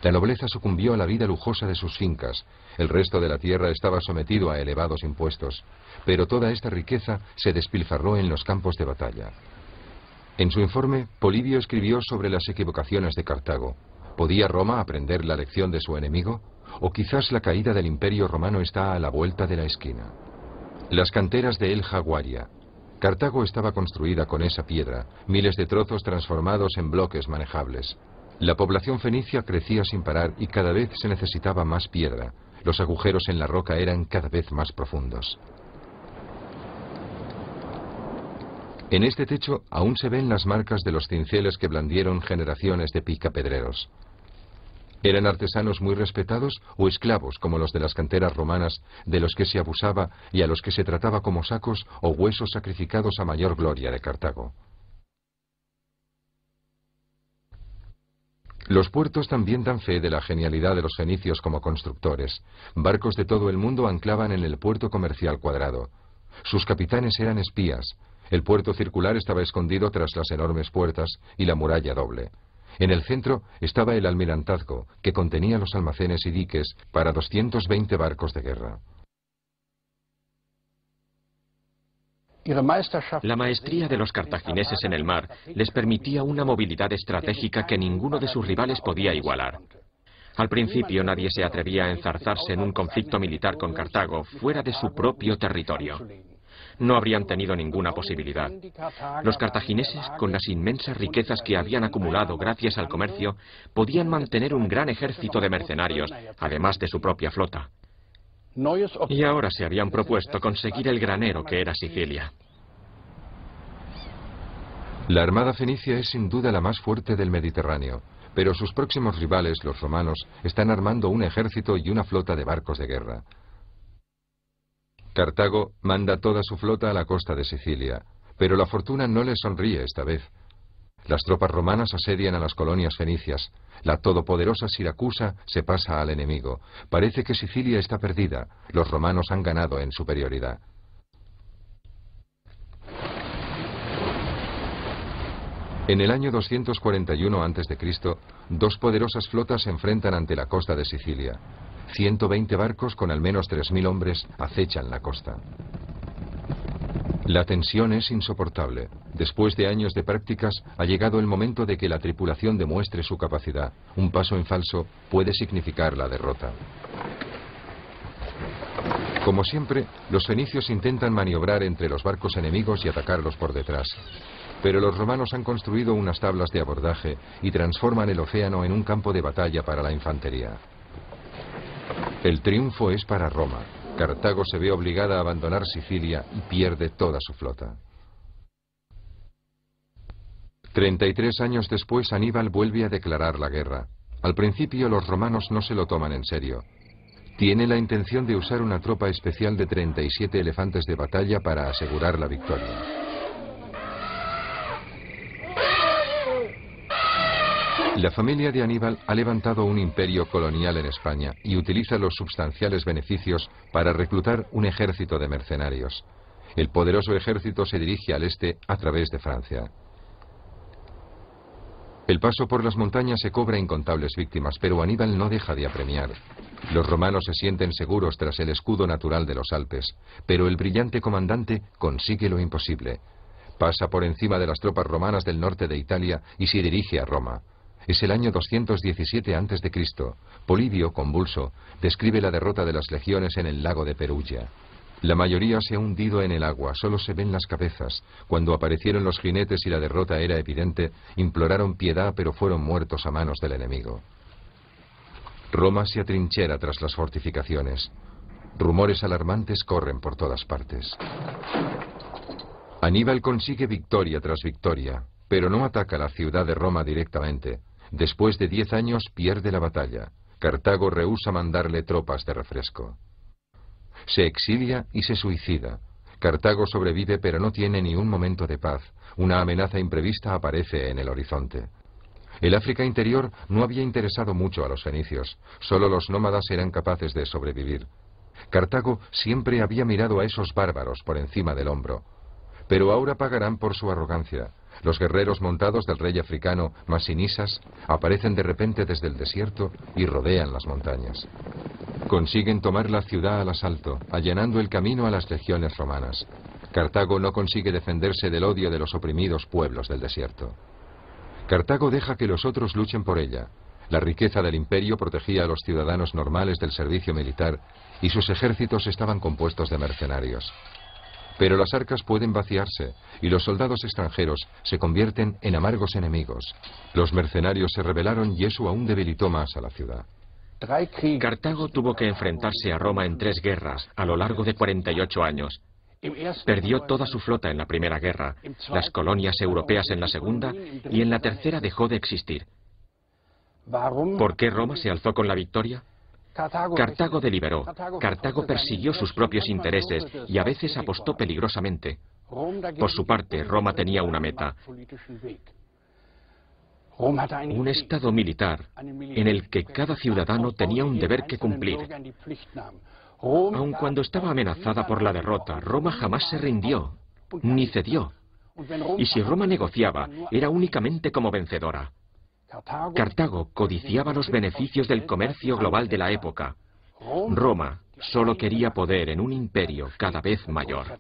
La nobleza sucumbió a la vida lujosa de sus fincas. El resto de la tierra estaba sometido a elevados impuestos. Pero toda esta riqueza se despilfarró en los campos de batalla. En su informe, Polibio escribió sobre las equivocaciones de Cartago. ¿Podía Roma aprender la lección de su enemigo? ¿O quizás la caída del Imperio Romano está a la vuelta de la esquina? Las canteras de El Jaguaria. Cartago estaba construida con esa piedra, miles de trozos transformados en bloques manejables. La población fenicia crecía sin parar y cada vez se necesitaba más piedra. Los agujeros en la roca eran cada vez más profundos. En este techo aún se ven las marcas de los cinceles que blandieron generaciones de picapedreros. ¿Eran artesanos muy respetados o esclavos como los de las canteras romanas, de los que se abusaba y a los que se trataba como sacos o huesos sacrificados a mayor gloria de Cartago? Los puertos también dan fe de la genialidad de los fenicios como constructores. Barcos de todo el mundo anclaban en el puerto comercial cuadrado. Sus capitanes eran espías. El puerto circular estaba escondido tras las enormes puertas y la muralla doble. En el centro estaba el almirantazgo, que contenía los almacenes y diques para 220 barcos de guerra. La maestría de los cartagineses en el mar les permitía una movilidad estratégica que ninguno de sus rivales podía igualar. Al principio nadie se atrevía a enzarzarse en un conflicto militar con Cartago fuera de su propio territorio. No habrían tenido ninguna posibilidad. Los cartagineses, con las inmensas riquezas que habían acumulado gracias al comercio, podían mantener un gran ejército de mercenarios, además de su propia flota. Y ahora se habían propuesto conseguir el granero que era Sicilia. La armada fenicia es sin duda la más fuerte del Mediterráneo, pero sus próximos rivales, los romanos, están armando un ejército y una flota de barcos de guerra. Cartago manda toda su flota a la costa de Sicilia, pero la fortuna no le sonríe esta vez. Las tropas romanas asedian a las colonias fenicias. La todopoderosa Siracusa se pasa al enemigo. Parece que Sicilia está perdida. Los romanos han ganado en superioridad. En el año 241 a.C., dos poderosas flotas se enfrentan ante la costa de Sicilia. 120 barcos con al menos 3.000 hombres acechan la costa. La tensión es insoportable. Después de años de prácticas, ha llegado el momento de que la tripulación demuestre su capacidad. Un paso en falso puede significar la derrota. Como siempre, los fenicios intentan maniobrar entre los barcos enemigos y atacarlos por detrás. Pero los romanos han construido unas tablas de abordaje y transforman el océano en un campo de batalla para la infantería. El triunfo es para Roma. Cartago se ve obligada a abandonar Sicilia y pierde toda su flota. 33 años después, Aníbal vuelve a declarar la guerra. Al principio los romanos no se lo toman en serio. Tiene la intención de usar una tropa especial de 37 elefantes de batalla para asegurar la victoria. La familia de Aníbal ha levantado un imperio colonial en España y utiliza los substanciales beneficios para reclutar un ejército de mercenarios. El poderoso ejército se dirige al este a través de Francia. El paso por las montañas se cobra incontables víctimas, pero Aníbal no deja de apremiar. Los romanos se sienten seguros tras el escudo natural de los Alpes, pero el brillante comandante consigue lo imposible. Pasa por encima de las tropas romanas del norte de Italia y se dirige a Roma. Es el año 217 a.C. Polibio, convulso, describe la derrota de las legiones en el lago de Perugia. La mayoría se ha hundido en el agua, solo se ven las cabezas. Cuando aparecieron los jinetes y la derrota era evidente, imploraron piedad, pero fueron muertos a manos del enemigo. Roma se atrinchera tras las fortificaciones. Rumores alarmantes corren por todas partes. Aníbal consigue victoria tras victoria, pero no ataca la ciudad de Roma directamente. Después de 10 años pierde la batalla. Cartago rehúsa mandarle tropas de refresco. Se exilia y se suicida. Cartago sobrevive, pero no tiene ni un momento de paz. Una amenaza imprevista aparece en el horizonte. El África interior no había interesado mucho a los fenicios. Solo los nómadas eran capaces de sobrevivir. Cartago siempre había mirado a esos bárbaros por encima del hombro. Pero ahora pagarán por su arrogancia. Los guerreros montados del rey africano Masinisas aparecen de repente desde el desierto y rodean las montañas. Consiguen tomar la ciudad al asalto, allanando el camino a las legiones romanas. Cartago no consigue defenderse del odio de los oprimidos pueblos del desierto. Cartago deja que los otros luchen por ella. La riqueza del imperio protegía a los ciudadanos normales del servicio militar y sus ejércitos estaban compuestos de mercenarios. Pero las arcas pueden vaciarse y los soldados extranjeros se convierten en amargos enemigos. Los mercenarios se rebelaron y eso aún debilitó más a la ciudad. Cartago tuvo que enfrentarse a Roma en 3 guerras a lo largo de 48 años. Perdió toda su flota en la primera guerra, las colonias europeas en la segunda y en la tercera dejó de existir. ¿Por qué Roma se alzó con la victoria? Cartago deliberó, Cartago persiguió sus propios intereses y a veces apostó peligrosamente. Por su parte, Roma tenía una meta. Un estado militar en el que cada ciudadano tenía un deber que cumplir. Aun cuando estaba amenazada por la derrota, Roma jamás se rindió, ni cedió. Y si Roma negociaba, era únicamente como vencedora. Cartago codiciaba los beneficios del comercio global de la época. Roma solo quería poder en un imperio cada vez mayor.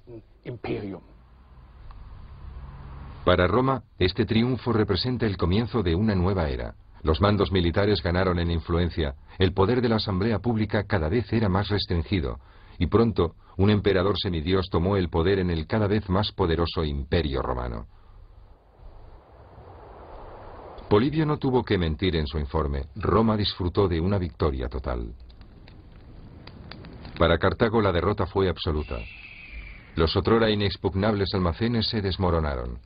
Para Roma, este triunfo representa el comienzo de una nueva era. Los mandos militares ganaron en influencia, el poder de la asamblea pública cada vez era más restringido, y pronto un emperador semidios tomó el poder en el cada vez más poderoso imperio romano. Polibio no tuvo que mentir en su informe. Roma disfrutó de una victoria total. Para Cartago la derrota fue absoluta. Los otrora inexpugnables almacenes se desmoronaron.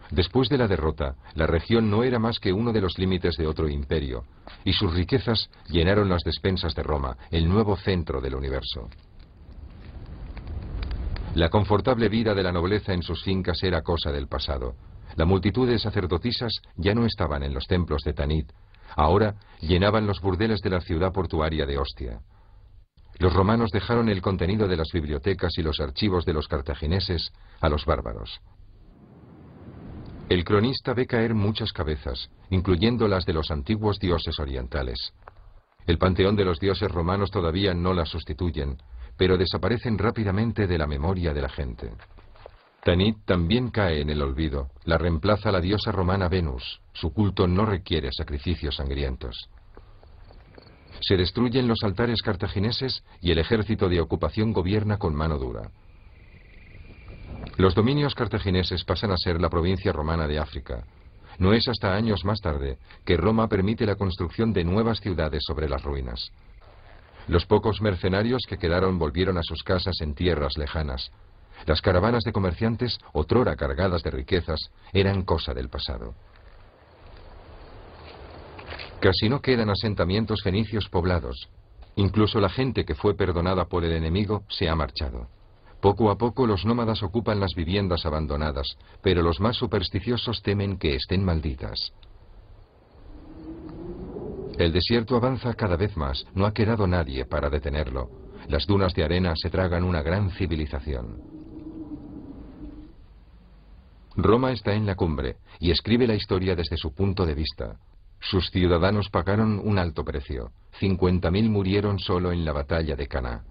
Después de la derrota, la región no era más que uno de los límites de otro imperio, y sus riquezas llenaron las despensas de Roma, el nuevo centro del universo. La confortable vida de la nobleza en sus fincas era cosa del pasado. La multitud de sacerdotisas ya no estaban en los templos de Tanit, ahora llenaban los burdeles de la ciudad portuaria de Ostia. Los romanos dejaron el contenido de las bibliotecas y los archivos de los cartagineses a los bárbaros. El cronista ve caer muchas cabezas, incluyendo las de los antiguos dioses orientales. El panteón de los dioses romanos todavía no las sustituyen, pero desaparecen rápidamente de la memoria de la gente. Tanit también cae en el olvido, la reemplaza la diosa romana Venus, su culto no requiere sacrificios sangrientos. Se destruyen los altares cartagineses y el ejército de ocupación gobierna con mano dura. Los dominios cartagineses pasan a ser la provincia romana de África. No es hasta años más tarde que Roma permite la construcción de nuevas ciudades sobre las ruinas. Los pocos mercenarios que quedaron volvieron a sus casas en tierras lejanas. Las caravanas de comerciantes, otrora cargadas de riquezas, eran cosa del pasado. Casi no quedan asentamientos fenicios poblados. Incluso la gente que fue perdonada por el enemigo se ha marchado. Poco a poco los nómadas ocupan las viviendas abandonadas, pero los más supersticiosos temen que estén malditas. El desierto avanza cada vez más, no ha quedado nadie para detenerlo. Las dunas de arena se tragan una gran civilización. Roma está en la cumbre y escribe la historia desde su punto de vista. Sus ciudadanos pagaron un alto precio. 50.000 murieron solo en la batalla de Caná.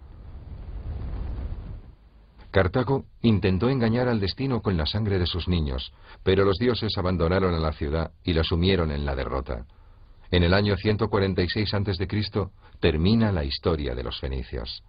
Cartago intentó engañar al destino con la sangre de sus niños, pero los dioses abandonaron a la ciudad y la sumieron en la derrota. En el año 146 a.C. termina la historia de los fenicios.